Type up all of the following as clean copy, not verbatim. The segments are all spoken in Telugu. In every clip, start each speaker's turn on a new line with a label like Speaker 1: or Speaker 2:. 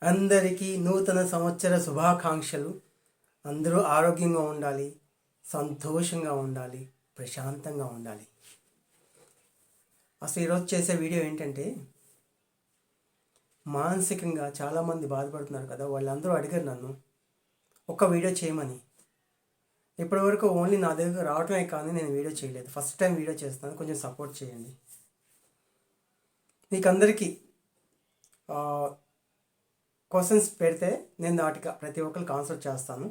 Speaker 1: అందరికీ నూతన సంవత్సర శుభాకాంక్షలు. అందరూ ఆరోగ్యంగా ఉండాలి, సంతోషంగా ఉండాలి, ప్రశాంతంగా ఉండాలి. అసలు ఈరోజు చేసే వీడియో ఏంటంటే, మానసికంగా చాలామంది బాధపడుతున్నారు కదా, వాళ్ళందరూ అడిగారు నన్ను ఒక వీడియో చేయమని. ఇప్పటివరకు ఓన్లీ నా దగ్గర రావటమే కానీ నేను వీడియో చేయలేదు. ఫస్ట్ టైం వీడియో చేస్తాను, కొంచెం సపోర్ట్ చేయండి. మీకు అందరికీ క్వశ్చన్స్ పెడితే నేను వాటికి ప్రతి ఒక్కరికి ఆన్సర్ చేస్తాను.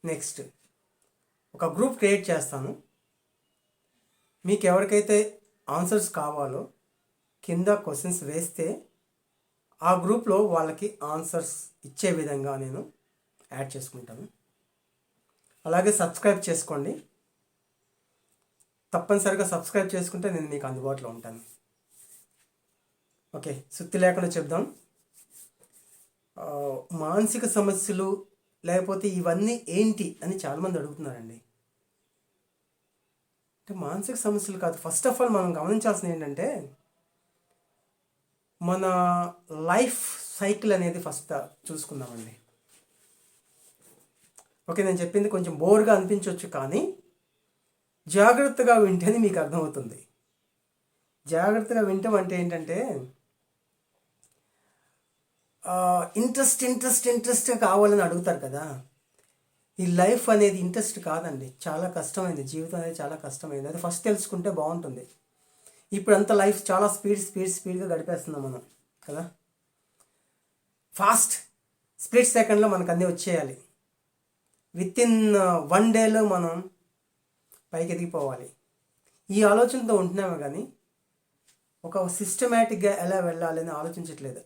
Speaker 1: నెక్స్ట్ ఒక గ్రూప్ క్రియేట్ చేస్తాను. మీకు ఎవరికైతే ఆన్సర్స్ కావాలో కింద క్వశ్చన్స్ వేస్తే ఆ గ్రూప్లో వాళ్ళకి ఆన్సర్స్ ఇచ్చే విధంగా నేను యాడ్ చేసుకుంటాను. అలాగే సబ్స్క్రైబ్ చేసుకోండి. తప్పనిసరిగా సబ్స్క్రైబ్ చేసుకుంటే నేను మీకు అందుబాటులో ఉంటాను. ఓకే, సుత్తి లేకుండా చెప్దాం. మానసిక సమస్యలు లేకపోతే ఇవన్నీ ఏంటి అని చాలామంది అడుగుతున్నారండి. అంటే మానసిక సమస్యలు కాదు, ఫస్ట్ ఆఫ్ ఆల్ మనం గమనించాల్సింది ఏంటంటే, మన లైఫ్ సైకిల్ అనేది ఫస్ట్ చూసుకుందామండి. ఓకే, నేను చెప్పింది కొంచెం బోర్గా అనిపించవచ్చు, కానీ జాగ్రత్తగా వింటేనే మీకు అర్థమవుతుంది. జాగ్రత్తగా వింటాం అంటే ఏంటంటే, ఇంట్రెస్ట్ కావాలని అడుగుతారు కదా. ఈ లైఫ్ అనేది ఇంట్రెస్ట్ కాదండి, చాలా కష్టమైంది. జీవితం అనేది చాలా కష్టమైంది. అది ఫస్ట్ తెలుసుకుంటే బాగుంటుంది. ఇప్పుడు అంతా లైఫ్ చాలా స్పీడ్గా గడిపేస్తున్నాం మనం కదా. ఫాస్ట్ స్ప్లిట్ సెకండ్లో మనకు అన్నీ వచ్చేయాలి. వితిన్ 1 డేలో మనం పైకి ఎదిగిపోవాలి. ఈ ఆలోచనతో ఉంటున్నామే కానీ ఒక సిస్టమేటిక్గా ఎలా వెళ్ళాలని ఆలోచించట్లేదు.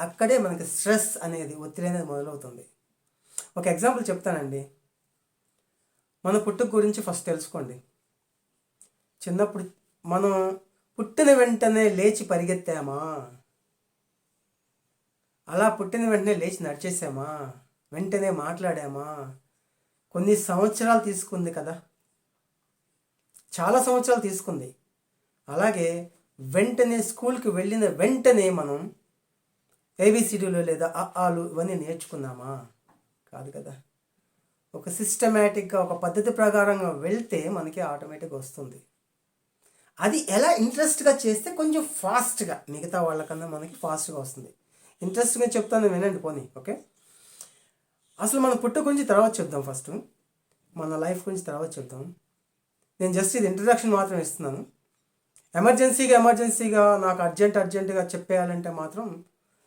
Speaker 1: అక్కడే మనకి స్ట్రెస్ అనేది, ఒత్తిడి అనేది మొదలవుతుంది. ఒక ఎగ్జాంపుల్ చెప్తానండి. మన పుట్టుక గురించి ఫస్ట్ తెలుసుకోండి. చిన్నప్పుడు మనం పుట్టిన వెంటనే లేచి పరిగెత్తామా? అలా పుట్టిన వెంటనే లేచి నడిచేసామా? వెంటనే మాట్లాడామా? కొన్ని సంవత్సరాలు తీసుకుంది కదా, చాలా సంవత్సరాలు తీసుకుంది. అలాగే వెంటనే స్కూల్కి వెళ్ళిన వెంటనే మనం ఏబిసిడీలు లేదా ఆలు ఇవన్నీ నేర్చుకున్నామా? కాదు కదా. ఒక సిస్టమేటిక్గా ఒక పద్ధతి ప్రకారంగా వెళ్తే మనకి ఆటోమేటిక్గా వస్తుంది. అది ఎలా ఇంట్రెస్ట్గా చేస్తే కొంచెం ఫాస్ట్గా, మిగతా వాళ్ళకన్నా మనకి ఫాస్ట్గా వస్తుంది. ఇంట్రెస్ట్గా చెప్తాను, వినండి పోనీ. ఓకే, అసలు మన పుట్టు గురించి తర్వాత చెప్దాం. ఫస్ట్ మన లైఫ్ గురించి తర్వాత చెప్దాం. నేను జస్ట్ ఇది ఇంట్రడక్షన్ మాత్రం ఇస్తున్నాను. ఎమర్జెన్సీగా నాకు అర్జెంటుగా చెప్పేయాలంటే మాత్రం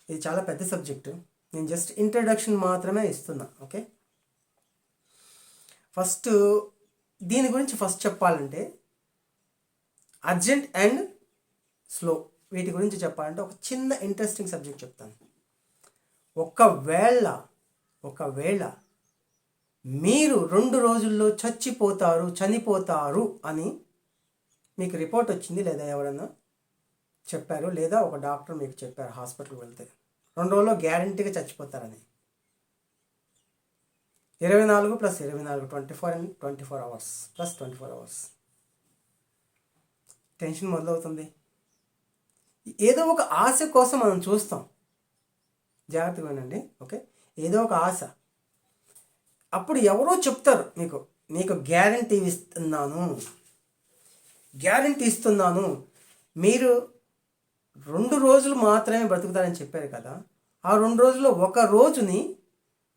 Speaker 1: ఇది చాలా పెద్ద సబ్జెక్టు. నేను జస్ట్ ఇంట్రడక్షన్ మాత్రమే ఇస్తున్నా. ఓకే, ఫస్ట్ దీని గురించి ఫస్ట్ చెప్పాలంటే, అర్జెంట్ అండ్ స్లో వీటి గురించి చెప్పాలంటే ఒక చిన్న ఇంట్రెస్టింగ్ సబ్జెక్ట్ చెప్తాను. ఒకవేళ మీరు 2 రోజుల్లో చనిపోతారు అని మీకు రిపోర్ట్ వచ్చింది, లేదా ఎవరైనా చెప్పారు, లేదా ఒక డాక్టర్ మీకు చెప్పారు హాస్పిటల్కి వెళ్తే 2 రోజుల్లో గ్యారంటీగా చచ్చిపోతారని. 24 + 24 24 అవర్స్ + 24 అవర్స్ టెన్షన్ మొదలవుతుంది. ఏదో ఒక ఆశ కోసం మనం చూస్తాం. జాగ్రత్తగా వినండి. ఓకే, ఏదో ఒక ఆశ. అప్పుడు ఎవరో చెప్తారు, నీకు గ్యారంటీ ఇస్తున్నాను, మీరు 2 రోజులు మాత్రమే బ్రతుకుతారని చెప్పారు కదా. ఆ 2 రోజుల్లో ఒక రోజుని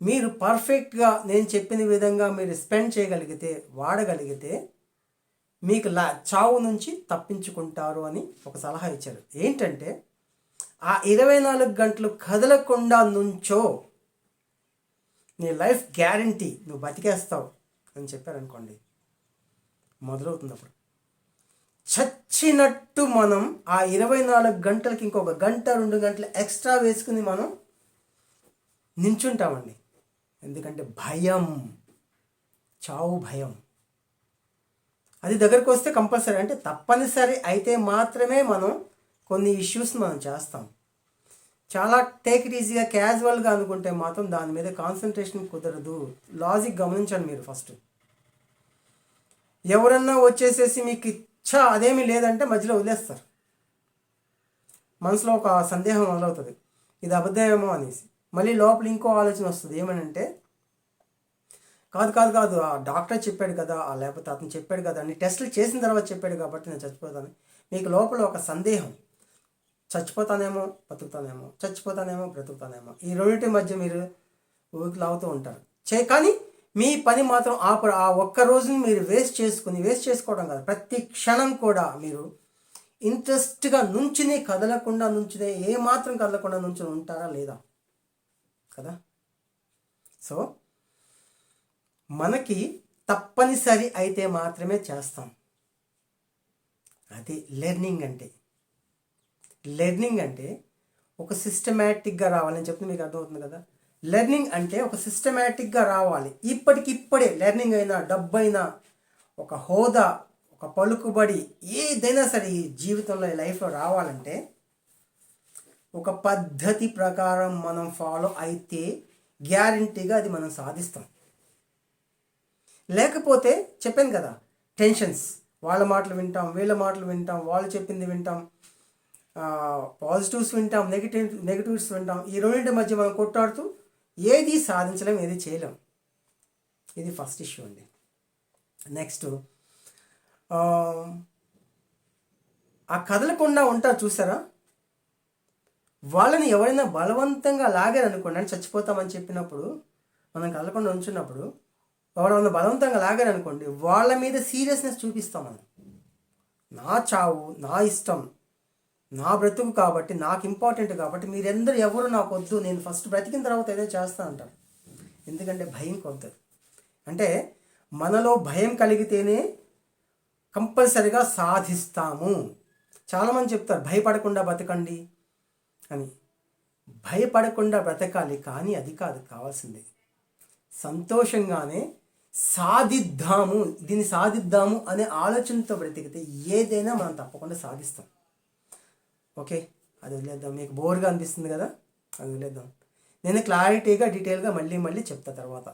Speaker 1: మీరు పర్ఫెక్ట్గా నేను చెప్పిన విధంగా మీరు స్పెండ్ చేయగలిగితే, వాడగలిగితే మీకు చావు నుంచి తప్పించుకుంటారు అని ఒక సలహా ఇచ్చారు. ఏంటంటే, ఆ 24 గంటలు కదలకుండా నుంచో నీ లైఫ్ గ్యారంటీ, నువ్వు బతికేస్తావు అని చెప్పారనుకోండి, మొదలవుతుంది. అప్పుడు చచ్చినట్టు మనం ఆ 24 గంటలకి ఇంకొక 1-2 గంటలు ఎక్స్ట్రా వేసుకుని మనం నించుంటామండి. ఎందుకంటే భయం, చావు భయం. అది దగ్గరకు వస్తే కంపల్సరీ, అంటే తప్పనిసరి అయితే మాత్రమే మనం కొన్ని ఇష్యూస్ మనం చేస్తాం. చాలా టేక్ ఇట్ ఈజీగా క్యాజువల్గా అనుకుంటే మాత్రం దాని మీద కాన్సన్ట్రేషన్ కుదరదు. లాజిక్ గమనించండి మీరు ఫస్ట్. ఎవరన్నా వచ్చేసేసి మీకు అదేమీ లేదంటే మధ్యలో వదిలేస్తారు. మనసులో ఒక సందేహం మొదలవుతుంది, ఇది అబద్ధమేమో అనేసి. మళ్ళీ లోపల ఇంకో ఆలోచన వస్తుంది, ఏమనంటే కాదు కాదు కాదు ఆ డాక్టర్ చెప్పాడు కదా, లేకపోతే అతను చెప్పాడు కదా అని టెస్టులు చేసిన తర్వాత చెప్పాడు కాబట్టి నేను చచ్చిపోతాను. మీకు లోపల ఒక సందేహం, చచ్చిపోతానేమో బతుకుతానేమో, చచ్చిపోతానేమో బ్రతుకుతానేమో, ఈ రెండింటి మధ్య మీరు ఊగిలాగుతూ ఉంటారు. కానీ మీ పని మాత్రం ఆ ఒక్క రోజుని మీరు వేస్ట్ చేసుకోవడం కాదు, ప్రతి క్షణం కూడా మీరు ఇంట్రెస్ట్గా నుంచునే కదలకుండా నుంచునే ఏమాత్రం కదలకుండా నుంచుని ఉంటారా లేదా కదా. సో మనకి తప్పనిసరి అయితే మాత్రమే చేస్తాం. అది లెర్నింగ్ అంటే ఒక సిస్టమేటిక్గా రావాలని చెప్తే మీకు అర్థమవుతుంది కదా. లెర్నింగ్ అంటే ఒక సిస్టమేటిక్గా రావాలి. ఇప్పటికిప్పుడే లెర్నింగ్ అయినా, డబ్బు అయినా, ఒక హోదా, ఒక పలుకుబడి, ఏదైనా సరే ఈ జీవితంలో ఈ లైఫ్లో రావాలంటే ఒక పద్ధతి ప్రకారం మనం ఫాలో అయితే గ్యారంటీగా అది మనం సాధిస్తాం. లేకపోతే చెప్పాను కదా, టెన్షన్స్, వాళ్ళ మాటలు వింటాం, వీళ్ళ మాటలు వింటాం, వాళ్ళు చెప్పింది వింటాం, పాజిటివ్స్ వింటాం, నెగిటివ్స్ వింటాం, ఈ రెండింటి మధ్య మనం కొట్టాడుతూ ఏది సాధించలేం, ఏది చేయలేం. ఇది ఫస్ట్ ఇష్యూ అండి. నెక్స్ట్ ఆ కదలకుండా ఉంటారు చూసారా, వాళ్ళని ఎవరైనా బలవంతంగా లాగారనుకోండి, అంటే చచ్చిపోతామని చెప్పినప్పుడు మనం కదలకుండా ఉంచున్నప్పుడు ఎవరైనా బలవంతంగా లాగారనుకోండి, వాళ్ళ మీద సీరియస్నెస్ చూపిస్తాం మనం. నా చావు నా ఇష్టం, నా బ్రతుకు కాబట్టి, నాకు ఇంపార్టెంట్ కాబట్టి మీరందరూ ఎవరు నాకు వద్దు, నేను ఫస్ట్ బ్రతికిన తర్వాత ఏదో చేస్తా అంటారు. ఎందుకంటే భయం కొద్దది. అంటే మనలో భయం కలిగితేనే కంపల్సరిగా సాధిస్తాము. చాలామంది చెప్తారు భయపడకుండా బతకండి అని. భయపడకుండా బ్రతకాలి, కానీ అది కాదు కావాల్సింది. సంతోషంగానే దీన్ని సాధిద్దాము అనే ఆలోచనతో బ్రతికితే ఏదైనా మనం తప్పకుండా సాధిస్తాం. ఓకే, అది వదిలేద్దాం. మీకు బోర్గా అనిపిస్తుంది కదా, అది వదిలేద్దాం. నేను క్లారిటీగా డీటెయిల్గా మళ్ళీ చెప్తా తర్వాత.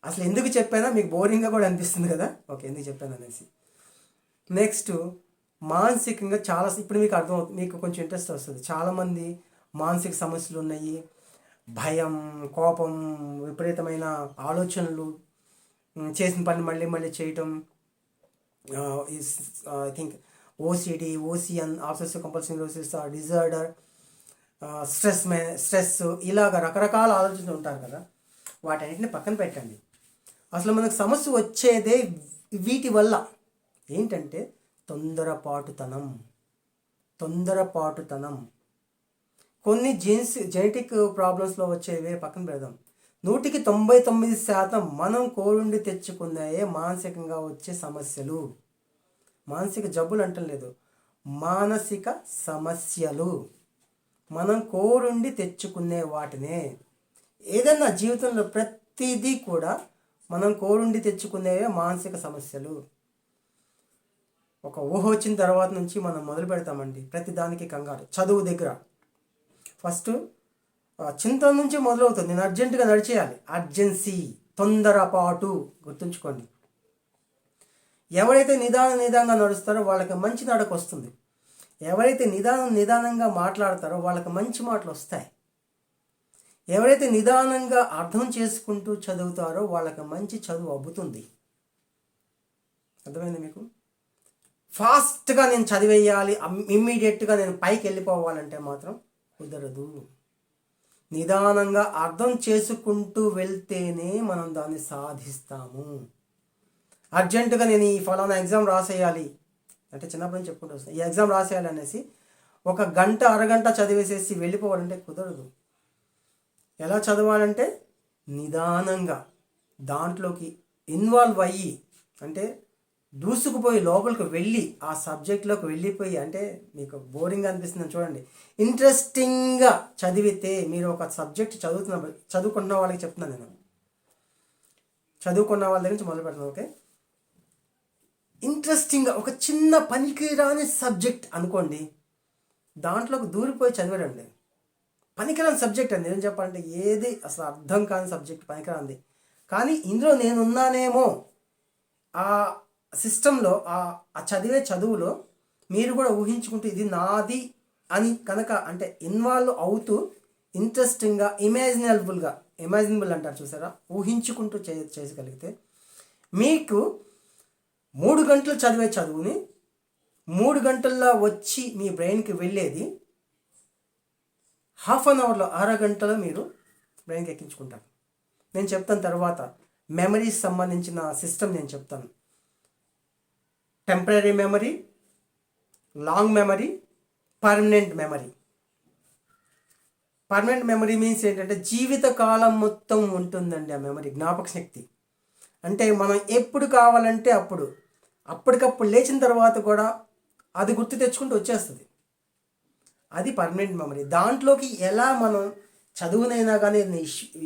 Speaker 1: అసలు ఎందుకు చెప్పానా, మీకు బోరింగ్గా కూడా అనిపిస్తుంది కదా. ఓకే, ఎందుకు చెప్పాను అనేసి. నెక్స్ట్ మానసికంగా చాలా, ఇప్పుడు మీకు అర్థమవుతుంది, మీకు కొంచెం ఇంట్రెస్ట్ వస్తుంది. చాలామంది మానసిక సమస్యలు ఉన్నాయి, భయం, కోపం, విపరీతమైన ఆలోచనలు, చేసిన పని మళ్ళీ చేయటం, I think OCN, obsessive compulsive neurosis disorder, stress, ఇలాగ రకరకాల ఆలోచనలు ఉంటారు కదా. వాటన్నిటిని పక్కన పెట్టండి. అసలు మనకు సమస్య వచ్చేదే వీటి వల్ల. ఏంటంటే తొందరపాటుతనం. కొన్ని జెనెటిక్ ప్రాబ్లమ్స్లో వచ్చేవే పక్కన పెడదాం. 99% మనం కోరుండి తెచ్చుకున్నాయే మానసికంగా వచ్చే సమస్యలు. మానసిక జబ్బులు అంటం లేదు, మానసిక సమస్యలు. మనం కోరుండి తెచ్చుకునే వాటినే. ఏదన్నా జీవితంలో ప్రతిదీ కూడా మనం కోరుండి తెచ్చుకునేవే మానసిక సమస్యలు. ఒక ఊహ వచ్చిన తర్వాత నుంచి మనం మొదలు పెడతామండి ప్రతి దానికి కంగారు. చదువు దగ్గర ఫస్ట్ చింత నుంచి మొదలవుతుంది. నేను అర్జెంటుగా నడిచేయాలి, అర్జెన్సీ, తొందరపాటు. గుర్తుంచుకోండి, ఎవరైతే నిదానంగా నడుస్తారో వాళ్ళకి మంచి నడక వస్తుంది. ఎవరైతే నిదానంగా మాట్లాడతారో వాళ్ళకి మంచి మాటలు వస్తాయి. ఎవరైతే నిదానంగా అర్థం చేసుకుంటూ చదువుతారో వాళ్ళకి మంచి చదువు అబ్బుతుంది. అర్థమైంది మీకు? ఫాస్ట్గా నేను చదివేయాలి, ఇమ్మీడియట్గా నేను పైకి వెళ్ళిపోవాలంటే మాత్రం కుదరదు. నిదానంగా అర్థం చేసుకుంటూ వెళ్తేనే మనం దాన్ని సాధిస్తాము. అర్జెంటుగా నేను ఈ ఫలానా ఎగ్జామ్ రాసేయాలి అంటే, చిన్నప్పటి నుంచి చెప్పుకుంటూ వస్తాను, ఈ ఎగ్జామ్ రాసేయాలి అనేసి ఒక గంట అరగంట చదివేసేసి వెళ్ళిపోవాలంటే కుదరదు. ఎలా చదవాలంటే నిదానంగా దాంట్లోకి ఇన్వాల్వ్ అయ్యి, అంటే దూసుకుపోయి లోపలికి వెళ్ళి ఆ సబ్జెక్ట్లోకి వెళ్ళిపోయి, అంటే మీకు బోరింగ్ అనిపిస్తుందని చూడండి, ఇంట్రెస్టింగ్గా చదివితే మీరు ఒక సబ్జెక్ట్ చదువుకున్న వాళ్ళకి చెప్తున్నాను నేను, చదువుకున్న వాళ్ళ దగ్గర నుంచి మొదలు పెడతాను. ఓకే, ఇంట్రెస్టింగ్గా ఒక చిన్న పనికిరాని సబ్జెక్ట్ అనుకోండి, దాంట్లోకి దూరిపోయి చదివాడండి. పనికిరాని సబ్జెక్ట్ అండి, ఏం చెప్పాలంటే ఏది అసలు అర్థం కాని సబ్జెక్ట్, పనికిరాంది. కానీ ఇందులో నేనున్నానేమో ఆ సిస్టంలో, ఆ చదివే చదువులో మీరు కూడా ఊహించుకుంటూ ఇది నాది అని కనుక అంటే ఇన్వాల్వ్ అవుతూ ఇంట్రెస్టింగ్గా ఇమాజినబుల్ అంటారు చూసారా, ఊహించుకుంటూ చేయగలిగితే మీకు 3 గంటలు చదివే చదువుని 3 గంటల్లో వచ్చి మీ బ్రెయిన్కి వెళ్ళేది హాఫ్ అన్ అవర్లో, అరగంటలో మీరు బ్రెయిన్కి ఎక్కించుకుంటారు. నేను చెప్తాను తర్వాత మెమరీస్ సంబంధించిన సిస్టమ్ నేను చెప్తాను. Temporary memory, long memory, permanent memory. Permanent memory means ఏంటంటే జీవితకాలం మొత్తం ఉంటుందండి ఆ మెమరీ, జ్ఞాపక శక్తి. అంటే మనం ఎప్పుడు కావాలంటే అప్పటికప్పుడు లేచిన తర్వాత కూడా అది గుర్తు తెచ్చుకుంటూ వచ్చేస్తుంది. అది పర్మనెంట్ మెమరీ. దాంట్లోకి ఎలా మనం చదువునైనా కానీ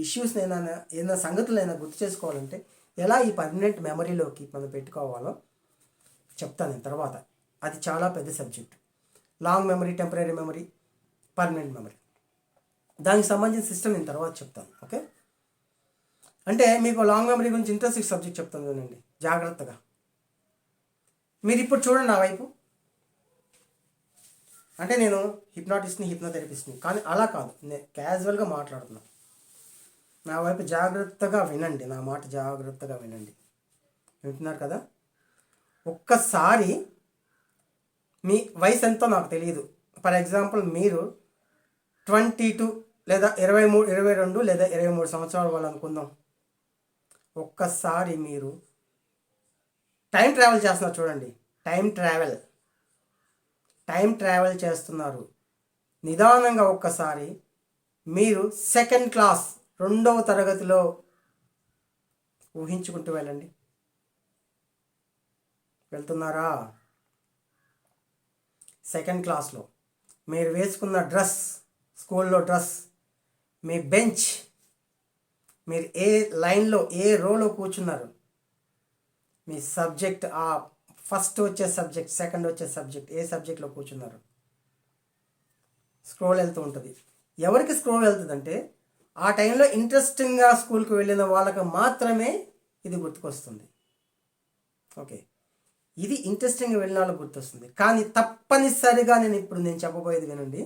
Speaker 1: ఇష్యూస్నైనా ఏదైనా సంగతులైనా గుర్తు చేసుకోవాలంటే ఎలా ఈ పర్మనెంట్ మెమరీలోకి మనం పెట్టుకోవాలో చెప్తాను నేను తర్వాత. అది చాలా పెద్ద subject. Long memory, temporary memory, permanent memory, దానికి సంబంధించిన సిస్టమ్ నేను తర్వాత చెప్తాను. ఓకే, అంటే మీకు లాంగ్ మెమరీ గురించి ఇంట్రెస్టింగ్ సబ్జెక్ట్ చెప్తాను చూడండి జాగ్రత్తగా. మీరు ఇప్పుడు చూడండి నా వైపు. అంటే నేను హిప్నాటిస్ట్ని, హిప్నోథెరపిస్ట్ని, కానీ అలా కాదు, నేను క్యాజువల్గా మాట్లాడుతున్నాను. నా వైపు జాగ్రత్తగా వినండి, నా మాట జాగ్రత్తగా వినండి. వింటున్నారు కదా? ఒక్కసారి మీ వయసు ఎంతో నాకు తెలియదు. ఫర్ ఎగ్జాంపుల్ మీరు 22 లేదా 23, 22 లేదా 23 సంవత్సరాల వాళ్ళు అనుకుందాం. ఒక్కసారి మీరు టైం ట్రావెల్ చేస్తున్నారు చూడండి. టైం ట్రావెల్ చేస్తున్నారు నిదానంగా. ఒక్కసారి మీరు సెకండ్ క్లాస్, 2వ తరగతిలో ఊహించుకుంటూ వెళ్ళండి. వెళ్తున్నారా? సెకండ్ క్లాస్లో మీరు వేసుకున్న డ్రెస్, స్కూల్లో డ్రెస్, మీ బెంచ్, మీరు ఏ లైన్లో ఏ రోలో కూర్చున్నారు, మీ సబ్జెక్ట్, ఆ ఫస్ట్ వచ్చే సబ్జెక్ట్, సెకండ్ వచ్చే సబ్జెక్ట్, ఏ సబ్జెక్ట్లో కూర్చున్నారు. స్క్రోల్ వెళ్తూ ఉంటుంది. ఎవరికి స్క్రోల్ వెళ్తుందంటే ఆ టైంలో ఇంట్రెస్టింగ్గా స్కూల్కి వెళ్ళిన వాళ్ళకి మాత్రమే ఇది గుర్తుకొస్తుంది. ఓకే, ఇది ఇంట్రెస్టింగ్గా వెళ్ళిన వాళ్ళకి గుర్తొస్తుంది. కానీ తప్పనిసరిగా నేను చెప్పబోయేది వినండి.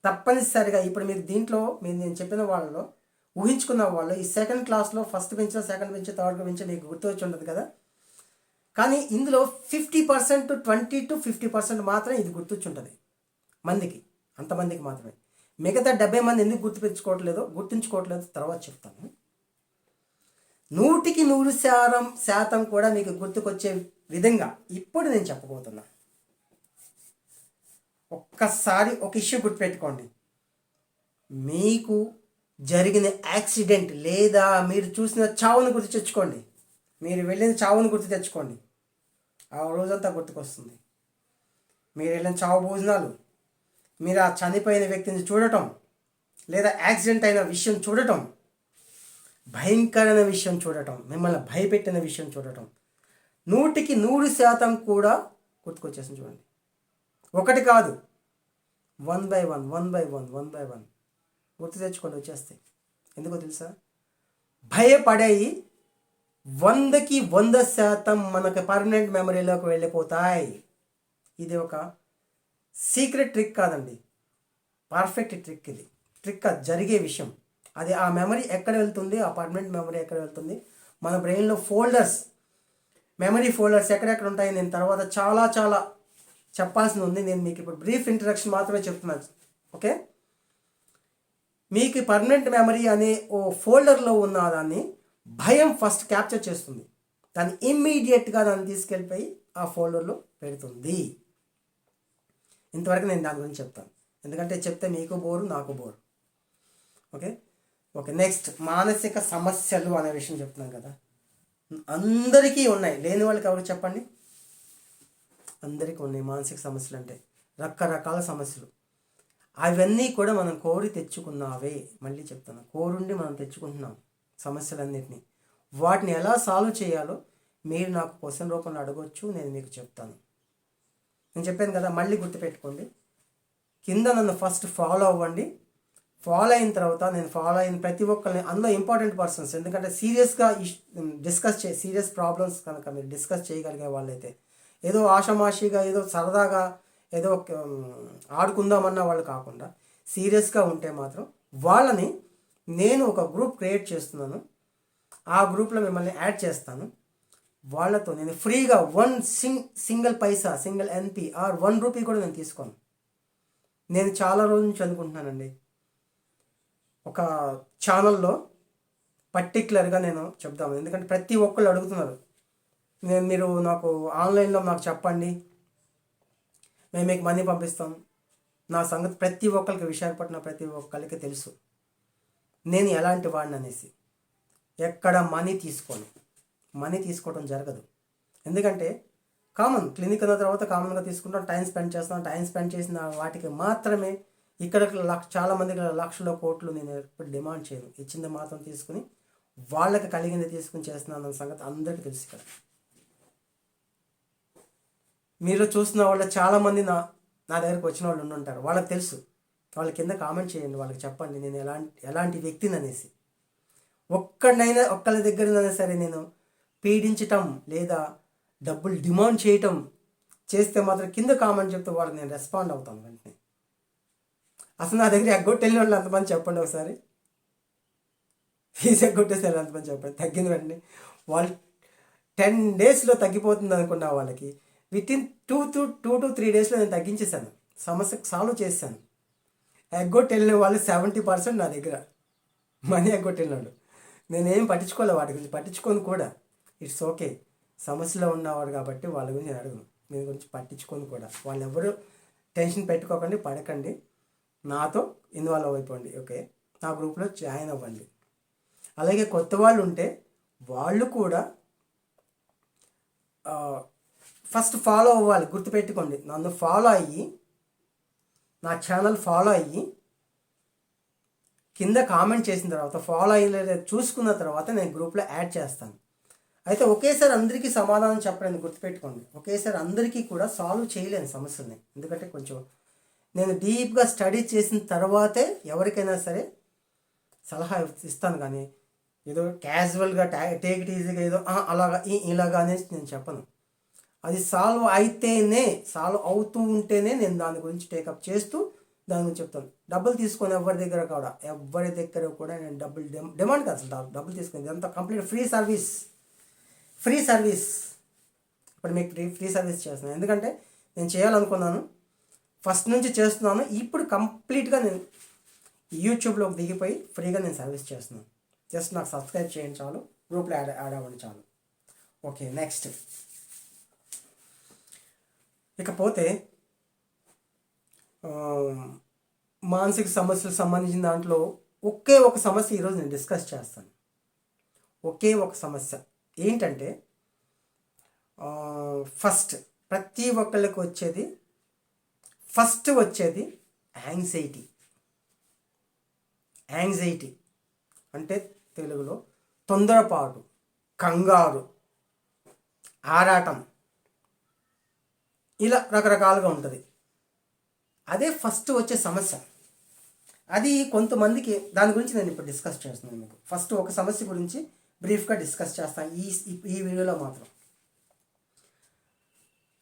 Speaker 1: తప్పనిసరిగా ఇప్పుడు మీరు దీంట్లో నేను చెప్పిన వాళ్ళలో ఊహించుకున్న వాళ్ళు ఈ సెకండ్ క్లాస్లో ఫస్ట్ బెంచ్లో, సెకండ్ బెంచ్, థర్డ్ బెంచ్ మీకు గుర్తు వచ్చి ఉంటుంది కదా. కానీ ఇందులో 50%, 20 to 50% మాత్రమే ఇది గుర్తుంటుంది మందికి, అంతమందికి మాత్రమే. మిగతా 70 మంది ఎందుకు గుర్తుంచుకోవట్లేదు తర్వాత చెప్తాను. 100కి 100% కూడా మీకు గుర్తుకొచ్చే విధంగా ఇప్పుడు నేను చెప్పబోతున్నా. ఒక్కసారి ఒక ఇష్యూ గుర్తుపెట్టుకోండి. మీకు జరిగిన యాక్సిడెంట్ లేదా మీరు చూసిన చావును గుర్తు తెచ్చుకోండి. మీరు వెళ్ళిన చావును గుర్తు తెచ్చుకోండి. ఆ రోజంతా గుర్తుకొస్తుంది. మీరు వెళ్ళిన చావు భోజనాలు, మీరు ఆ చనిపోయిన వ్యక్తిని చూడటం, లేదా యాక్సిడెంట్ అయిన విషయం చూడటం, భయంకరమైన విషయం చూడటం, మిమ్మల్ని భయపెట్టిన విషయం చూడటం, 100కి 100% కూడా గుర్తుకొచ్చేసింది చూడండి. ఒకటి కాదు, 1 by 1 గుర్తు తెచ్చుకొని వచ్చేస్తాయి. ఎందుకో తెలుసా? భయపడేవి 100కి 100% మనకు పర్మనెంట్ మెమరీలోకి వెళ్ళిపోతాయి. ఇది ఒక సీక్రెట్ ట్రిక్ కాదండి, పర్ఫెక్ట్ ట్రిక్. ఇది ట్రిక్ జరిగే విషయం. అది ఆ మెమరీ ఎక్కడ వెళ్తుంది, ఆ పర్మనెంట్ మెమరీ ఎక్కడ వెళ్తుంది, మన బ్రెయిన్లో మెమరీ ఫోల్డర్స్ ఎక్కడెక్కడ ఉంటాయి నేను తర్వాత చాలా చెప్పాల్సి ఉంది. నేను మీకు ఇప్పుడు బ్రీఫ్ ఇంట్రడక్షన్ మాత్రమే చెప్తున్నాను. ఓకే, మీకు పర్మనెంట్ మెమరీ అనే ఓ ఫోల్డర్లో ఉన్న దాన్ని భయం ఫస్ట్ క్యాప్చర్ చేస్తుంది. దాన్ని ఇమ్మీడియట్గా దాన్ని తీసుకెళ్ళిపోయి ఆ ఫోల్డర్లో పెడుతుంది. ఇంతవరకు నేను దాని గురించి చెప్తాను, ఎందుకంటే చెప్తే మీకు బోరు, నాకు బోరు. ఓకే, నెక్స్ట్ మానసిక సమస్యలు అనే విషయం చెప్తున్నాను కదా. అందరికీ ఉన్నాయి, లేని వాళ్ళకి ఎవరు చెప్పండి? అందరికీ ఉన్నాయి మానసిక సమస్యలు. అంటే రకరకాల సమస్యలు. అవన్నీ కూడా మనం కోరి తెచ్చుకున్నావే. మళ్ళీ చెప్తాను, కోరుండి మనం తెచ్చుకుంటున్నాం సమస్యలన్నిటినీ. వాటిని ఎలా సాల్వ్ చేయాలో మీరు నాకు క్వశ్చన్ రూపంలో అడగొచ్చు, నేను మీకు చెప్తాను. నేను చెప్పాను కదా, మళ్ళీ గుర్తుపెట్టుకోండి. కింద నన్ను ఫస్ట్ ఫాలో అవ్వండి. ఫాలో అయిన తర్వాత నేను ఫాలో అయిన ప్రతి ఒక్కరిని, అందులో ఇంపార్టెంట్ పర్సన్స్, ఎందుకంటే సీరియస్గా సీరియస్ ప్రాబ్లమ్స్ కనుక మీరు డిస్కస్ చేయగలిగే వాళ్ళైతే, ఏదో ఆషామాషిగా ఏదో సరదాగా ఏదో ఆడుకుందామన్న వాళ్ళు కాకుండా సీరియస్గా ఉంటే మాత్రం వాళ్ళని నేను ఒక గ్రూప్ క్రియేట్ చేస్తున్నాను. ఆ గ్రూప్లో మిమ్మల్ని యాడ్ చేస్తాను. వాళ్ళతో నేను ఫ్రీగా సింగిల్ పైసా, సింగిల్ ఎన్పి ఆర్ 1 రూపీ కూడా నేను తీసుకోను. నేను చాలా రోజుల నుంచి అనుకుంటున్నానండి, ఒక ఛానల్లో పర్టిక్యులర్గా నేను చెప్తాము. ఎందుకంటే ప్రతి ఒక్కళ్ళు అడుగుతున్నారు, మీరు నాకు ఆన్లైన్లో నాకు చెప్పండి, మేము మీకు మనీ పంపిస్తాం. నా సంగతి ప్రతి ఒక్కరికి, విశాఖపట్నం ప్రతి ఒక్కరికి తెలుసు నేను ఎలాంటి వాడిని అనేసి. ఎక్కడ మనీ తీసుకోవడం జరగదు. ఎందుకంటే కామన్ క్లినిక్ అన్న తర్వాత కామన్గా తీసుకుంటాం, టైం స్పెండ్ చేసిన వాటికి మాత్రమే. ఇక్కడ చాలామంది లక్షల కోట్లు నేను ఎప్పుడు డిమాండ్ చేయను. ఇచ్చింది మాత్రం తీసుకుని వాళ్ళకి కలిగింది తీసుకుని చేస్తున్నాను అన్న సంగతి అందరికీ తెలుసు. ఇక్కడ మీరు చూస్తున్న వాళ్ళు చాలామంది నా దగ్గరికి వచ్చిన వాళ్ళు ఉండుంటారు. వాళ్ళకి తెలుసు. వాళ్ళ కింద కామెంట్ చేయండి, వాళ్ళకి చెప్పండి నేను ఎలాంటి వ్యక్తిని అనేసి. ఒక్కళ్ళ దగ్గరైనా సరే నేను పీడించటం లేదా డబ్బులు డిమాండ్ చేయటం చేస్తే మాత్రం కింద కామెంట్ చెప్తే వాళ్ళకి నేను రెస్పాండ్ అవుతాను వెంటనే. అసలు నా దగ్గర ఎగ్గొట్టెళ్ళిన వాళ్ళు అంతమంది చెప్పండి ఒకసారి. ఫీజు ఎగ్గొట్టేసారు అంతమంది చెప్పండి. తగ్గిన వెంటనే వాళ్ళు 10 డేస్లో తగ్గిపోతుంది అనుకున్న వాళ్ళకి వితిన్ 2 to 3 డేస్లో నేను తగ్గించేశాను. సమస్యకు సాల్వ్ చేశాను. ఎగ్గొట్టెళ్ళిన వాళ్ళు 70% నా దగ్గర మనీ ఎగ్గొట్టెళ్ళినాడు. నేనేం పట్టించుకోలే, వాటి గురించి పట్టించుకొని కూడా. ఇట్స్ ఓకే, సమస్యలో ఉన్నవాడు కాబట్టి వాళ్ళ గురించి నేను అడగను. నేను గురించి పట్టించుకొని కూడా. వాళ్ళు ఎవరు టెన్షన్ పెట్టుకోకండి, పడకండి, నాతో ఇన్వాల్వ్ అయిపోండి. ఓకే, నా గ్రూప్లో జాయిన్ అవ్వండి. అలాగే కొత్త వాళ్ళు ఉంటే వాళ్ళు కూడా ఫస్ట్ ఫాలో అవ్వాలి. గుర్తుపెట్టుకోండి, నన్ను ఫాలో అయ్యి, నా ఛానల్ ఫాలో అయ్యి కింద కామెంట్ చేసిన తర్వాత ఫాలో అయ్యలేదు చూసుకున్న తర్వాత నేను గ్రూప్లో యాడ్ చేస్తాను. అయితే ఒకేసారి అందరికీ సమాధానం చెప్పలేను, గుర్తుపెట్టుకోండి. ఒకేసారి అందరికీ కూడా సాల్వ్ చేయలేను సమస్యల్ని. ఎందుకంటే కొంచెం నేను డీప్గా స్టడీ చేసిన తర్వాతే ఎవరికైనా సరే సలహా ఇస్తాను. కానీ ఏదో క్యాజువల్గా టేక్ ఇట్ ఈజీగా ఏదో అలాగా ఇలాగా అనేసి నేను చెప్పను. అది సాల్వ్ అవుతూ ఉంటేనే నేను దాని గురించి టేకప్ చేస్తూ దాని గురించి చెప్తాను. డబ్బులు తీసుకొని ఎవరి దగ్గర కూడా నేను డిమాండ్ కాదు, అసలు డబ్బులు తీసుకొని ఇదంతా కంప్లీట్ ఫ్రీ సర్వీస్. ఇప్పుడు మీకు ఫ్రీ సర్వీస్ చేస్తున్నాను. ఎందుకంటే నేను చేయాలనుకున్నాను, ఫస్ట్ నుంచి చేస్తున్నాను. ఇప్పుడు కంప్లీట్గా నేను యూట్యూబ్లోకి దిగిపోయి ఫ్రీగా నేను సర్వీస్ చేస్తున్నాను. జస్ట్ నాకు సబ్స్క్రైబ్ చేయండి చాలు, గ్రూప్లో యాడ్ అవ్వండి చాలు. ఓకే, నెక్స్ట్ ఇకపోతే మానసిక సమస్యలకు సంబంధించిన దాంట్లో ఒకే ఒక సమస్య ఈరోజు నేను డిస్కస్ చేస్తాను. ఒకే ఒక సమస్య ఏంటంటే, ప్రతి ఒక్కళ్ళకి వచ్చేది యాంగ్జైటీ అంటే తెలుగులో తొందరపాటు, కంగారు, ఆరాటం, ఇలా రకరకాలుగా ఉంటుంది. అదే ఫస్ట్ వచ్చే సమస్య. అది కొంతమందికి, దాని గురించి నేను ఇప్పుడు డిస్కస్ చేస్తున్నాను. మీకు ఫస్ట్ ఒక సమస్య గురించి బ్రీఫ్గా డిస్కస్ చేస్తాను ఈ వీడియోలో మాత్రం.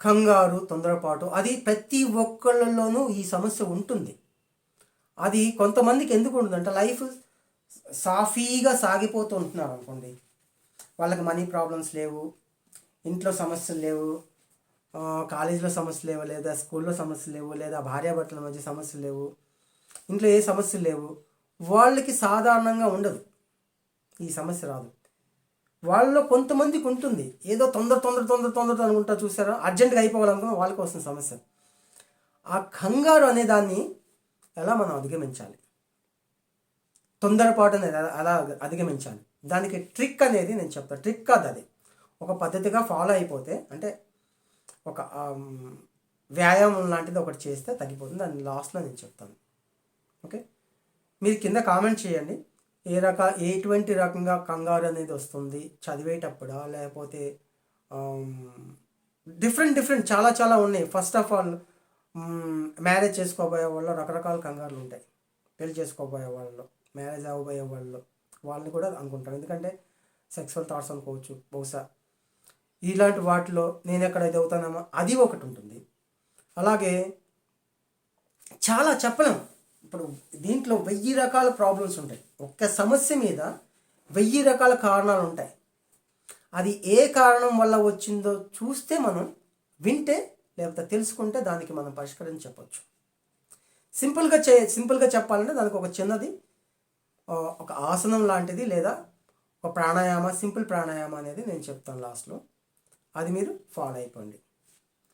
Speaker 1: కంగారు, తొందరపాటు, అది ప్రతి ఒక్కళ్ళలోనూ ఈ సమస్య ఉంటుంది. అది కొంతమందికి ఎందుకు ఉంటుందంటే, లైఫ్ సాఫీగా సాగిపోతూ ఉంటున్నారు అనుకోండి, వాళ్ళకి మనీ ప్రాబ్లమ్స్ లేవు, ఇంట్లో సమస్యలు లేవు, కాలేజీలో సమస్యలు లేవు, లేదా స్కూల్లో సమస్యలు లేవు, లేదా భార్యాభర్తల మధ్య సమస్యలు లేవు, ఇంట్లో ఏ సమస్యలు లేవు, వాళ్ళకి సాధారణంగా ఉండదు, ఈ సమస్య రాదు. వాళ్ళలో కొంతమందికి ఉంటుంది, ఏదో తొందర అనుకుంటా, చూసారా, అర్జెంటుగా అయిపోవాలనుకున్న వాళ్ళకి వస్తుంది సమస్య. ఆ కంగారు అనే దాన్ని ఎలా మనం అధిగమించాలి, తొందరపాటు అనేది ఎలా అధిగమించాలి, దానికి ట్రిక్ అనేది నేను చెప్తాను. ట్రిక్ కాదు, అది ఒక పద్ధతిగా ఫాలో అయిపోతే, అంటే ఒక వ్యాయామం లాంటిది ఒకటి చేస్తే తగ్గిపోతుంది. దాని లాస్ట్లో నేను చెప్తాను. ఓకే, మీరు కింద కామెంట్ చేయండి, ఎటువంటి రకంగా కంగారు అనేది వస్తుంది, చదివేటప్పుడా, లేకపోతే డిఫరెంట్ చాలా ఉన్నాయి. ఫస్ట్ ఆఫ్ ఆల్, మ్యారేజ్ చేసుకోబోయే వాళ్ళు రకరకాల కంగారులు ఉంటాయి. పెళ్లి చేసుకోబోయే వాళ్ళు, మ్యారేజ్ అవ్వబోయే వాళ్ళని కూడా అనుకుంటారు. ఎందుకంటే సెక్సువల్ థాట్స్ అనుకోవచ్చు, బహుశా ఇలాంటి వాటిలో నేను ఎక్కడ ఇది అవుతానేమో, అది ఒకటి ఉంటుంది. అలాగే చాలా చెప్పలేం, ఇప్పుడు దీంట్లో 1000 రకాల ప్రాబ్లమ్స్ ఉంటాయి. ఒక్క సమస్య మీద 1000 రకాల కారణాలు ఉంటాయి. అది ఏ కారణం వల్ల వచ్చిందో చూస్తే మనం వింటే లేకపోతే తెలుసుకుంటే దానికి మనం పరిష్కరించి చెప్పొచ్చు. సింపుల్గా చెప్పాలంటే దానికి ఒక చిన్నది ఒక ఆసనం లాంటిది లేదా ఒక ప్రాణాయామ, సింపుల్ ప్రాణాయామ అనేది నేను చెప్తాను లాస్ట్లో. అది మీరు ఫాలో అయిపోండి.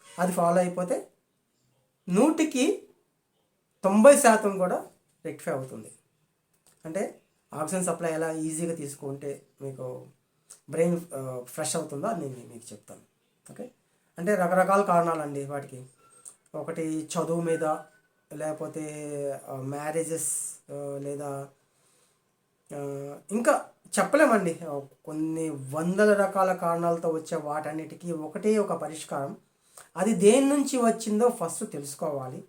Speaker 1: అది ఫాలో అయిపోతే 100కి 90% కూడా రెక్టిఫై అవుతుంది. అంటే ఆక్సిజన్ సప్లై ఎలా ఈజీగా తీసుకుంటే మీకు బ్రెయిన్ ఫ్రెష్ అవుతుందో అని నేను మీకు చెప్తాను. ఓకే, అంటే రకరకాల కారణాలు అండి వాటికి. ఒకటి చదువు మీద, లేకపోతే మ్యారేజెస్, లేదా ఇంకా చెప్పలేమండి. కొన్ని వందల రకాల కారణాలతో వచ్చే వాటన్నిటికీ ఒకటే ఒక పరిష్కారం. అది దేని నుంచి వచ్చిందో ఫస్ట్ తెలుసుకోవాలి.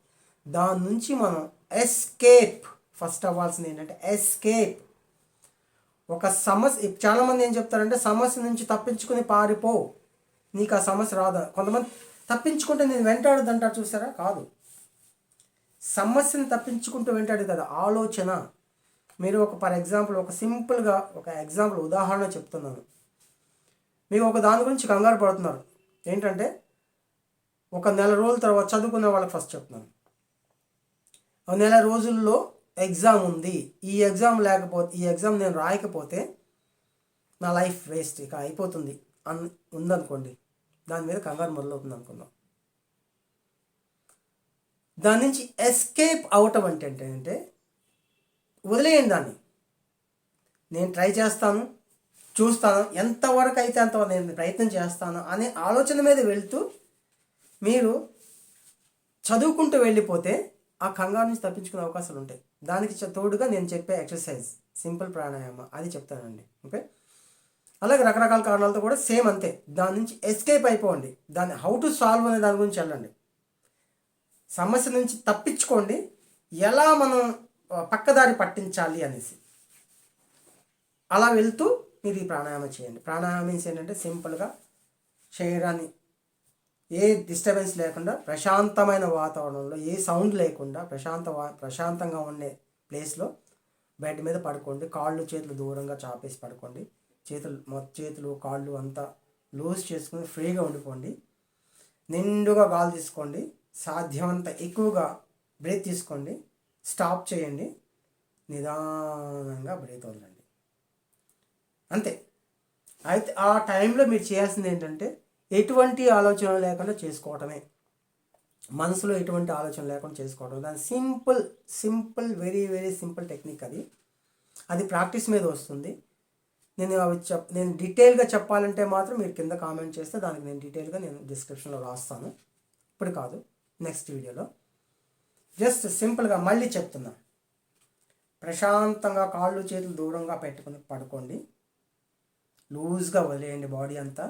Speaker 1: దాని నుంచి మనం ఎస్కేప్ ఫస్ట్ అవ్వాల్సింది ఏంటంటే ఎస్కేప్. ఒక సమస్య, చాలామంది ఏం చెప్తారంటే సమస్య నుంచి తప్పించుకుని పారిపో, నీకు ఆ సమస్య రాదా. కొంతమంది తప్పించుకుంటే నేను వెంటాడదు అంటారు, చూసారా? కాదు, సమస్యను తప్పించుకుంటూ వెంటాడు కదా ఆలోచన. మీరు ఫర్ ఎగ్జాంపుల్ ఒక సింపుల్గా ఒక ఎగ్జాంపుల్ ఉదాహరణ చెప్తున్నాను. మీకు ఒక దాని గురించి కంగారు పడుతున్నారు ఏంటంటే, ఒక నెల రోజుల తర్వాత చదువుకునే వాళ్ళకి ఫస్ట్ చెప్తున్నాను. ఒక నెల రోజుల్లో ఎగ్జామ్ ఉంది, ఈ ఎగ్జామ్ నేను రాయకపోతే నా లైఫ్ వేస్ట్, ఇక అయిపోతుంది ఉందనుకోండి. దాని మీద కంగారు మొదలవుతుంది అనుకుందాం. దాని నుంచి ఎస్కేప్ అవటం అంటే ఏంటంటే వదిలేయండి దాన్ని. నేను ట్రై చేస్తాను, చూస్తాను, ఎంతవరకు అయితే అంతవరకు నేను ప్రయత్నం చేస్తాను అనే ఆలోచన మీద వెళ్తూ మీరు చదువుకుంటూ వెళ్ళిపోతే ఆ కంగారు నుంచి తప్పించుకునే అవకాశాలు ఉంటాయి. దానికి తోడుగా నేను చెప్పే ఎక్సర్సైజ్ సింపుల్ ప్రాణాయామ అది చెప్తానండి. ఓకే, అలాగే రకరకాల కారణాలతో కూడా సేమ్ అంతే. దాని నుంచి ఎస్కేప్ అయిపోండి. దాన్ని హౌ టు సాల్వ్ అనే దాని గురించి వెళ్ళండి. సమస్య నుంచి తప్పించుకోండి, ఎలా మనం పక్కదారి పట్టించాలి అనేసి. అలా వెళ్తూ మీరు ఈ ప్రాణాయామం చేయండి. ప్రాణాయామం మీన్స్ ఏంటంటే సింపుల్గా శరీరాన్ని ఏ డిస్టర్బెన్స్ లేకుండా ప్రశాంతమైన వాతావరణంలో, ఏ సౌండ్ లేకుండా ప్రశాంతంగా ఉండే ప్లేస్లో బెడ్ మీద పడుకోండి. కాళ్ళు చేతులు దూరంగా చాపేసి పడుకోండి. చేతులు కాళ్ళు అంతా లూజ్ చేసుకుని ఫ్రీగా ఉండిపోండి. నిండుగా గాలి తీసుకోండి. సాధ్యమంత ఎక్కువగా బ్రీత్ తీసుకోండి. స్టాప్ చేయండి. నిదానంగా బ్రీత్ వదలండి. అంతే. అయితే ఆ టైంలో మీరు చేయాల్సింది ఏంటంటే ఎటువంటి ఆలోచన లేకుండా చేసుకోవటమే. మనసులో ఎటువంటి ఆలోచన లేకుండా చేసుకోవడం. దాని simple very very simple technique అది. అది ప్రాక్టీస్ మీద వస్తుంది. నేను డీటెయిల్గా చెప్పాలంటే మాత్రం మీరు కింద కామెంట్ చేస్తే దానికి నేను డీటెయిల్గా నేను డిస్క్రిప్షన్లో రాస్తాను. ఇప్పుడు కాదు, నెక్స్ట్ వీడియోలో. జస్ట్ సింపుల్గా మళ్ళీ చెప్తున్నా. ప్రశాంతంగా కాళ్ళు చేతులు దూరంగా పెట్టుకుని పడుకోండి. లూజ్గా వదిలేయండి బాడీ అంతా.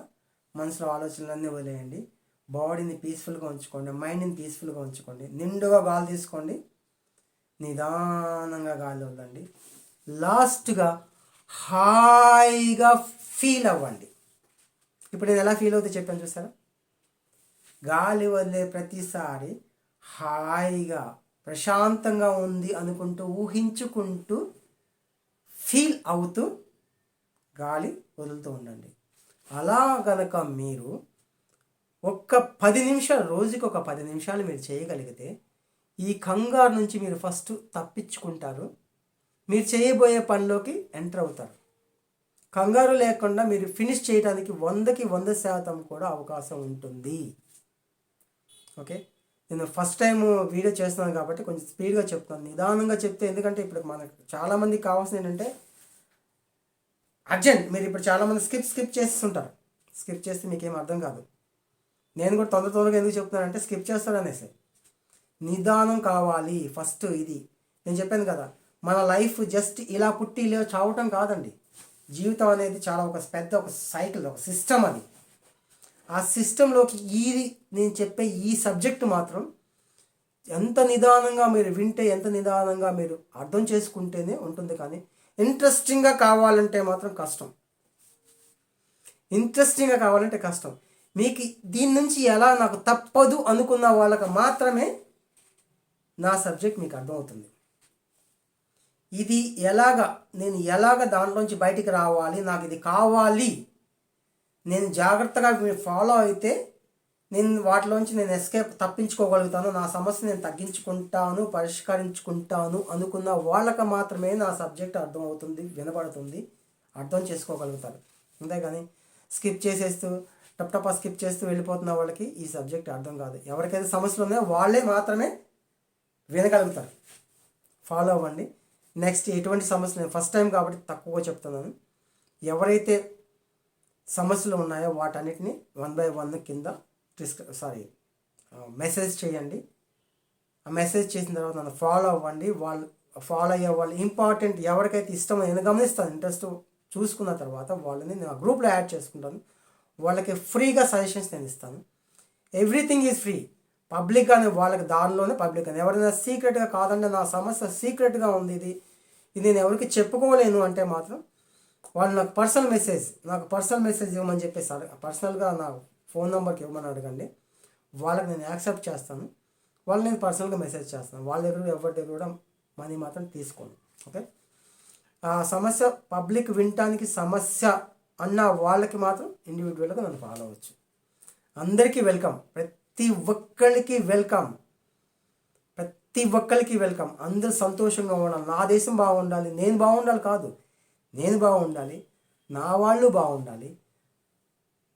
Speaker 1: మనసులో ఆలోచనలన్నీ వదిలేయండి. బాడీని పీస్ఫుల్గా ఉంచుకోండి. మైండ్ని పీస్ఫుల్గా ఉంచుకోండి. నిండుగా గాలి తీసుకోండి. నిదానంగా గాలి వదలండి. లాస్ట్గా హాయిగా ఫీల్ అవ్వండి. ఇప్పుడు నేను ఎలా ఫీల్ అవుతుందో చెప్పాను చూసారా? గాలి వదిలే ప్రతిసారి హాయిగా ప్రశాంతంగా ఉంది అనుకుంటూ ఊహించుకుంటూ ఫీల్ అవుతూ గాలి వదులుతూ ఉండండి. అలా గనక మీరు ఒక్క 10 నిమిషాలు, రోజుకి ఒక 10 నిమిషాలు మీరు చేయగలిగితే ఈ కంగారు నుంచి మీరు ఫస్ట్ తప్పించుకుంటారు. మీరు చేయబోయే పనిలోకి ఎంటర్ అవుతారు. కంగారు లేకుండా మీరు ఫినిష్ చేయడానికి 100కి 100% కూడా అవకాశం ఉంటుంది. ఓకే, నేను ఫస్ట్ టైం వీడియో చేస్తున్నాను కాబట్టి కొంచెం స్పీడ్గా చెప్తాను, నిదానంగా చెప్తే. ఎందుకంటే ఇప్పుడు మనకు చాలామందికి కావాల్సింది ఏంటంటే అర్జెంట్. మీరు ఇప్పుడు చాలామంది స్కిప్ చేస్తుంటారు. స్కిప్ చేస్తే మీకేం అర్థం కాదు. నేను కూడా తొందరగా ఎందుకు చెప్తున్నానంటే స్కిప్ చేస్తారనేసి. నిదానం కావాలి ఫస్ట్. ఇది నేను చెప్పాను కదా, మన లైఫ్ జస్ట్ ఇలా పుట్టి ఇలా చావటం కాదండి. జీవితం అనేది చాలా ఒక సైకిల్, ఒక సిస్టమ్. అది ఆ సిస్టంలోకి నేను చెప్పే ఈ సబ్జెక్టు మాత్రం ఎంత నిదానంగా మీరు వింటే, ఎంత నిదానంగా మీరు అర్థం చేసుకుంటేనే ఉంటుంది. కానీ ఇంట్రెస్టింగ్గా కావాలంటే మాత్రం కష్టం. మీకు దీని నుంచి ఎలా నాకు తప్పదు అనుకున్న వాళ్ళకి మాత్రమే నా సబ్జెక్ట్ మీకు అర్థమవుతుంది. ఇది నేను ఎలాగ దాంట్లోంచి బయటికి రావాలి, నాకు ఇది కావాలి, నేను జాగ్రత్తగా ఫాలో అయితే నేను వాటిలోంచి నేను తప్పించుకోగలుగుతాను, నా సమస్య నేను తగ్గించుకుంటాను, పరిష్కరించుకుంటాను అనుకున్న వాళ్ళకి మాత్రమే నా సబ్జెక్ట్ అర్థమవుతుంది, వినబడుతుంది, అర్థం చేసుకోగలుగుతారు. అంతేగాని స్కిప్ చేసేస్తూ టప్టపా స్కిప్ చేస్తూ వెళ్ళిపోతున్న వాళ్ళకి ఈ సబ్జెక్ట్ అర్థం కాదు. ఎవరికైతే సమస్యలు ఉన్నాయో వాళ్ళే మాత్రమే వినగలుగుతారు. ఫాలో అవ్వండి. నెక్స్ట్ ఎటువంటి సమస్యలు, నేను ఫస్ట్ టైం కాబట్టి తక్కువగా చెప్తున్నాను. ఎవరైతే సమస్యలు ఉన్నాయో వాటన్నిటిని 1 by 1 కింద మెసేజ్ చేయండి. ఆ మెసేజ్ చేసిన తర్వాత నన్ను ఫాలో అవ్వండి. ఫాలో అయ్యే వాళ్ళు ఇంపార్టెంట్, ఎవరికైతే ఇష్టమో నేను గమనిస్తాను, ఇంట్రెస్ట్ చూసుకున్న తర్వాత వాళ్ళని నేను ఆ గ్రూప్లో యాడ్ చేసుకుంటాను. వాళ్ళకి ఫ్రీగా సజెషన్స్ నేను ఇస్తాను. Everything is free. పబ్లిక్గానే వాళ్ళకి దానిలోనే పబ్లిక్గానే. ఎవరైనా సీక్రెట్గా కాదంటే నా సమస్య సీక్రెట్గా ఉంది, ఇది నేను ఎవరికి చెప్పుకోలేను అంటే మాత్రం వాళ్ళు నాకు పర్సనల్ మెసేజ్ ఇవ్వమని చెప్పేసి పర్సనల్గా నా ఫోన్ నెంబర్కి ఇవ్వమని అడగండి. వాళ్ళకి నేను యాక్సెప్ట్ చేస్తాను. వాళ్ళు నేను పర్సనల్గా మెసేజ్ చేస్తాను. వాళ్ళ దగ్గర ఎవరి దగ్గర కూడా మనీ మాత్రం తీసుకోను. ఓకే, ఆ సమస్య పబ్లిక్ వినటానికి సమస్య అన్న వాళ్ళకి మాత్రం ఇండివిజువల్గా నన్ను ఫాలో అవ్వచ్చు. అందరికీ వెల్కమ్, ప్రతి ఒక్కరికి వెల్కమ్. అందరూ సంతోషంగా ఉండాలి, నా దేశం బాగుండాలి, నేను బాగుండాలి కాదు, నేను బాగుండాలి, నా వాళ్ళు బాగుండాలి,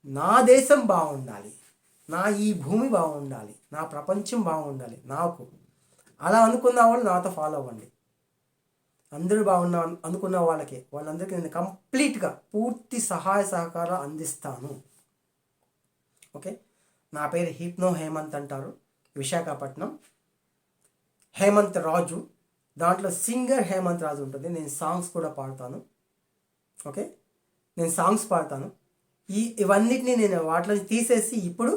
Speaker 1: నా దేశం బాగుండాలి, నా ఈ భూమి బాగుండాలి, నా ప్రపంచం బాగుండాలి. నాకు అలా అనుకున్న వాళ్ళు నాతో ఫాలో అవ్వండి. అందరూ అనుకున్న వాళ్ళందరికీ నేను కంప్లీట్గా పూర్తి సహాయ సహకారాలు అందిస్తాను. ఓకే, నా పేరు హిప్నో హేమంత్ అంటారు, విశాఖపట్నం. హేమంత్ రాజు, దాంట్లో సింగర్ హేమంత్ రాజు ఉంటుంది. నేను సాంగ్స్ కూడా పాడతాను. ఓకే, నేను సాంగ్స్ పాడతాను. ఇవన్నిటిని నేను వాటిలో తీసేసి ఇప్పుడు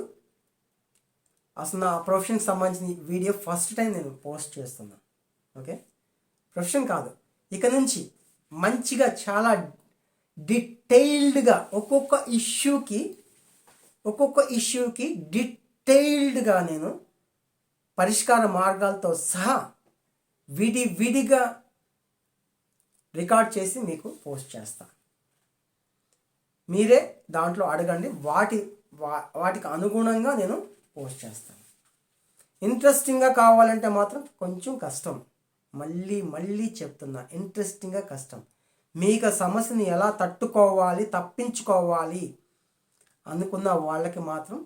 Speaker 1: అసలు నా ప్రొఫెషన్కి సంబంధించిన వీడియో ఫస్ట్ టైం నేను పోస్ట్ చేస్తున్నాను. ఓకే, ప్రొఫెషన్ కాదు, ఇక నుంచి మంచిగా చాలా డీటెయిల్డ్గా ఒక్కొక్క ఇష్యూకి డీటెయిల్డ్గా నేను పరిష్కార మార్గాలతో సహా విడివిడిగా రికార్డ్ చేసి మీకు పోస్ట్ చేస్తాను. మీరే దాంట్లో అడగండి, వాటికి అనుగుణంగా నేను పోస్ట్ చేస్తాను. ఇంట్రెస్టింగ్గా కావాలంటే మాత్రం కొంచెం కష్టం. మళ్ళీ చెప్తున్నా, ఇంట్రెస్టింగ్గా కష్టం. మీకు సమస్యని ఎలా తప్పించుకోవాలి అనుకున్న వాళ్ళకి మాత్రం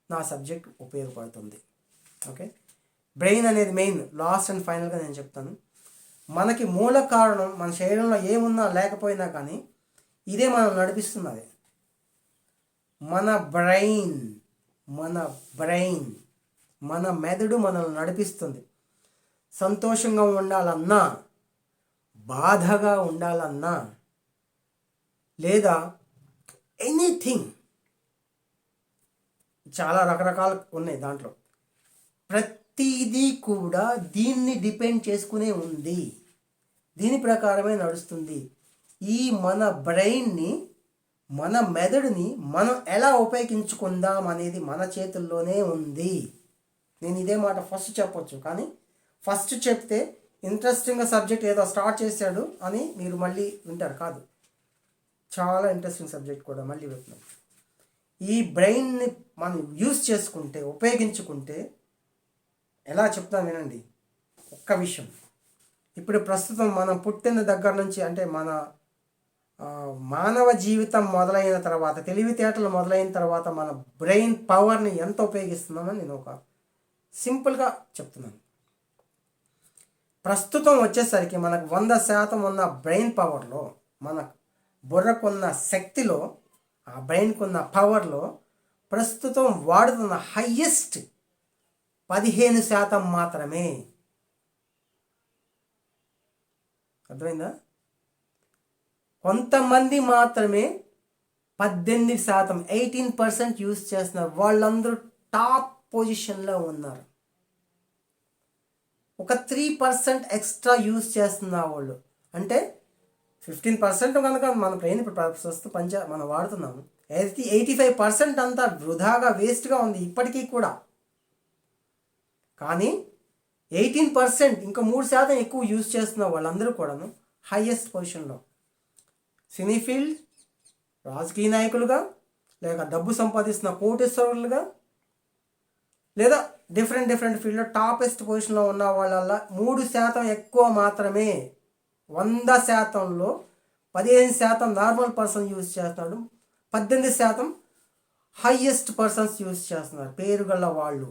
Speaker 1: నా సబ్జెక్ట్ ఉపయోగపడుతుంది. ఓకే, బ్రెయిన్ అనేది మెయిన్, లాస్ట్ అండ్ ఫైనల్గా నేను చెప్తాను. మనకి మూల కారణం మన శరీరంలో ఏమున్నా లేకపోయినా కానీ ఇదే మనం నడిపిస్తున్నది. మన బ్రెయిన్ మన మెదడు మనల్ని నడిపిస్తుంది. సంతోషంగా ఉండాలన్నా, బాధగా ఉండాలన్నా, లేదా ఎనీథింగ్, చాలా రకరకాలు ఉన్నాయి దాంట్లో. ప్రతిదీ కూడా దీన్ని డిపెండ్ చేసుకునే ఉంది, దీని ప్రకారమే నడుస్తుంది. ఈ మన బ్రెయిన్ని, మన మెదడుని మనం ఎలా ఉపయోగించుకుందాం అనేది మన చేతుల్లోనే ఉంది. నేను ఇదే మాట ఫస్ట్ చెప్పొచ్చు, కానీ ఫస్ట్ చెప్తే ఇంట్రెస్టింగ్గా సబ్జెక్ట్ ఏదో స్టార్ట్ చేశాడు అని మీరు మళ్ళీ వింటారు. కాదు, చాలా ఇంట్రెస్టింగ్ సబ్జెక్ట్ కూడా మళ్ళీ వింటున్నాం. ఈ బ్రెయిన్ని మనం యూజ్ చేసుకుంటే, ఉపయోగించుకుంటే ఎలా చెప్తాను వినండి. ఒక్క విషయం, ఇప్పుడు ప్రస్తుతం మనం పుట్టిన దగ్గర నుంచి, అంటే మన మానవ జీవితం మొదలైన తర్వాత, తెలివితేటలు మొదలైన తర్వాత మన బ్రెయిన్ పవర్ని ఎంత ఉపయోగిస్తున్నామని నేను ఒక సింపుల్గా చెప్తున్నాను. ప్రస్తుతం వచ్చేసరికి మనకు 100% ఉన్న బ్రెయిన్ పవర్లో, మన బుర్రకున్న శక్తిలో, ఆ బ్రెయిన్కున్న పవర్లో ప్రస్తుతం వాడుతున్న హయ్యెస్ట్ 15% మాత్రమే. అర్థమైందా? కొంతమంది మాత్రమే 18%, 18% యూజ్ చేస్తున్నారు. వాళ్ళందరూ టాప్ పొజిషన్లో ఉన్నారు. ఒక 3% ఎక్స్ట్రా యూజ్ చేస్తున్న వాళ్ళు, అంటే 15% కనుక మన బ్రెయిన్ ఇప్పుడు ప్రస్తుతం మనం వాడుతున్నాము. 85% అంతా వృధాగా వేస్ట్గా ఉంది ఇప్పటికీ కూడా. కానీ 18%, ఇంకా 3% ఎక్కువ యూజ్ చేస్తున్న వాళ్ళందరూ కూడాను హైయెస్ట్ పొజిషన్లో సినీ ఫీల్డ్, రాజకీయ నాయకులుగా, లేక డబ్బు సంపాదిస్తున్న కోటేశ్వరులుగా, లేదా డిఫరెంట్ ఫీల్డ్లో టాపెస్ట్ పొజిషన్లో ఉన్న వాళ్ళ 3% ఎక్కువ మాత్రమే. 100%లో 15% నార్మల్ పర్సన్ యూజ్ చేస్తున్నాడు, 18% హైయెస్ట్ పర్సన్స్ యూజ్ చేస్తున్నారు, పేరు గల వాళ్ళు.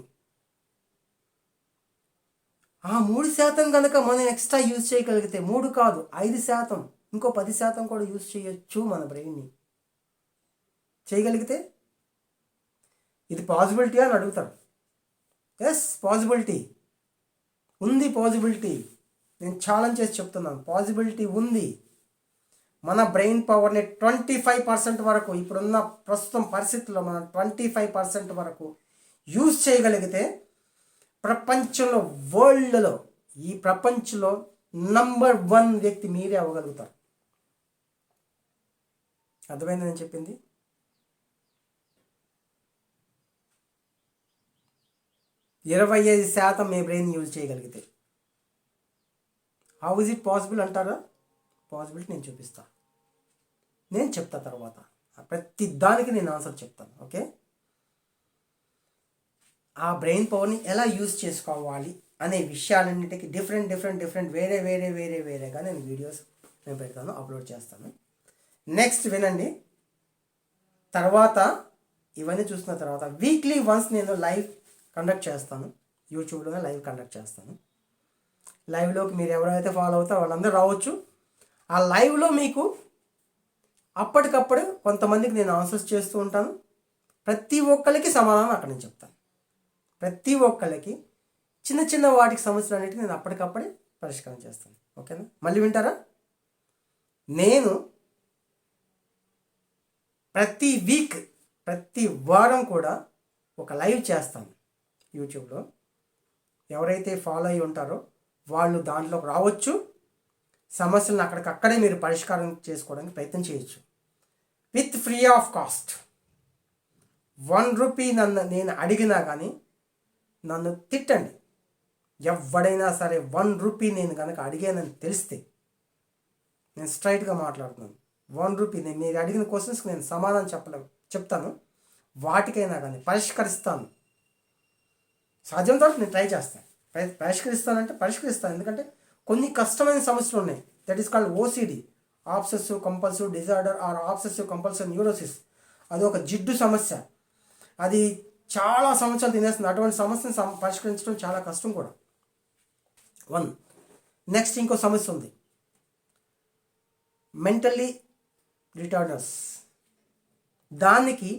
Speaker 1: ఆ 3% కనుక మనం ఎక్స్ట్రా యూజ్ చేయగలిగితే, 3 కాదు 5%, ఇంకో 10% కూడా యూజ్ చేయొచ్చు మన బ్రెయిన్ని. చేయగలిగితే ఇది పాసిబిలిటీ అని అడుగుతారు. ఎస్, పాసిబిలిటీ ఉంది, పాసిబిలిటీ నేను ఛాలెంజ్ చేసి చెప్తున్నాను, పాసిబిలిటీ ఉంది. మన బ్రెయిన్ పవర్ని 25% వరకు, ఇప్పుడున్న ప్రస్తుతం పరిస్థితుల్లో మనం 25% వరకు యూజ్ చేయగలిగితే ప్రపంచంలో, వరల్డ్లో, ఈ ప్రపంచంలో నంబర్ 1 వ్యక్తి మీరే అవ్వగలుగుతారు. అర్థమైంది నేను చెప్పింది? 25% మీ బ్రెయిన్ యూజ్ చేయగలిగితే. హౌ ఇస్ ఇట్ పాసిబుల్ అంటారా? పాసిబిలిటీ నేను చూపిస్తాను, నేను చెప్తా తర్వాత. ప్రతి దానికి నేను ఆన్సర్ చెప్తాను. ఓకే, ఆ బ్రెయిన్ పవర్ని ఎలా యూజ్ చేసుకోవాలి అనే విషయాలన్నింటికి డిఫరెంట్ వేరేగా నేను వీడియోస్ నేను పెడతాను, అప్లోడ్ చేస్తాను. నెక్స్ట్ వినండి. తర్వాత ఇవన్నీ చూసిన తర్వాత వీక్లీ వన్స్ నేను లైవ్ కండక్ట్ చేస్తాను, యూట్యూబ్లోనే లైవ్ కండక్ట్ చేస్తాను. లైవ్లోకి మీరు ఎవరైతే ఫాలో అవుతారో వాళ్ళందరూ రావచ్చు. ఆ లైవ్లో మీకు అప్పటికప్పుడు కొంతమందికి నేను ఆన్సర్స్ చేస్తూ ఉంటాను. ప్రతి ఒక్కరికి సమాధానం అక్కడ నేను చెప్తాను. ప్రతి ఒక్కరికి చిన్న వాటికి సమస్యలన్నిటికీ నేను అప్పటికప్పుడే పరిష్కారం చేస్తాను. ఓకేనా? మళ్ళీ వింటారా? నేను ప్రతి వీక్, ప్రతి వారం కూడా ఒక లైవ్ చేస్తాను యూట్యూబ్లో. ఎవరైతే ఫాలో అయ్యి ఉంటారో వాళ్ళు దాంట్లోకి రావచ్చు. సమస్యలను అక్కడికక్కడే మీరు పరిష్కారం చేసుకోవడానికి ప్రయత్నం చేయొచ్చు, with free of cost. 1 rupee నేను అడిగినా కానీ నన్ను తిట్టండి. ఎవడైనా సరే 1 రూపీ నేను కనుక అడిగానని తెలిస్తే, నేను స్ట్రైట్గా మాట్లాడుతున్నాను, 1 రూపీ మీరు అడిగిన క్వశ్చన్స్కి నేను సమాధానం చెప్తాను. వాటికైనా కానీ పరిష్కరిస్తాను. సాధ్యంతో నేను ట్రై చేస్తాను. పరిష్కరిస్తాను. ఎందుకంటే కొన్ని కష్టమైన సమస్యలు ఉన్నాయి. That is called OCD, obsessive compulsive disorder or obsessive compulsive neurosis. అది ఒక జిడ్డు సమస్య, అది చాలా సంవత్సరాలు తినేస్తుంది. అటువంటి సమస్యను పరిష్కరించడం చాలా కష్టం కూడా. 1. నెక్స్ట్ ఇంకో సమస్య ఉంది, మెంటల్లీ రిటార్డర్స్. దానికి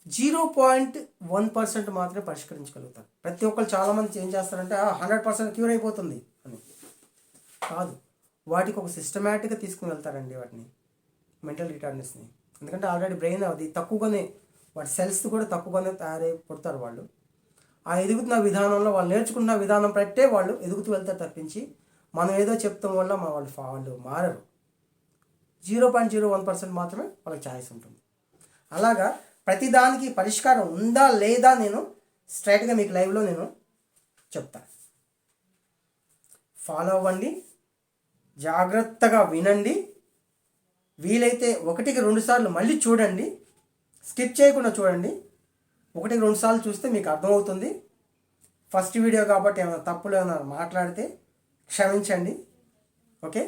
Speaker 1: 0.1% మాత్రమే పరిష్కరించగలుగుతారు. ప్రతి ఒక్కరు చాలామంది ఏం చేస్తారంటే 100% క్యూర్ అయిపోతుంది అని. కాదు, వాటికి ఒక సిస్టమేటిక్గా తీసుకుని వెళ్తారండి వాటిని, మెంటల్ రిటార్డర్స్ని. ఎందుకంటే ఆల్రెడీ బ్రెయిన్ అది తక్కువగానే, వాటి సెల్స్ కూడా తక్కువగానే తయారై పుడతారు వాళ్ళు. ఆ ఎదుగుతున్న విధానంలో, వాళ్ళు నేర్చుకున్న విధానం పెట్టే వాళ్ళు ఎదుగుతూ వెళ్తారు తప్పించి మనం ఏదో చెప్తాం వల్ల వాళ్ళు మారరు. 0.01% మాత్రమే వాళ్ళకి ఛాయిస్ ఉంటుంది. అలాగా ప్రతిదానికి పరిష్కారం ఉందా లేదా నేను స్ట్రైట్గా మీకు లైవ్లో నేను చెప్తాను. ఫాలో అవ్వండి, జాగ్రత్తగా వినండి. వీలైతే 1-2 సార్లు మళ్ళీ చూడండి, స్కిప్ చేయకుండా చూడండి. 1-2 సార్లు చూస్తే మీకు అర్థమవుతుంది. ఫస్ట్ వీడియో కాబట్టి ఏమైనా తప్పులు ఏమైనా మాట్లాడితే క్షమించండి. ఓకే,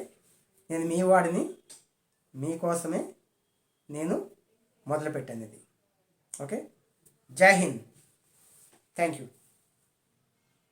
Speaker 1: నేను మీ వాడిని, మీకోసమే నేను మొదలుపెట్టాను ఇది. ఓకే, జై హింద్, థ్యాంక్ యూ.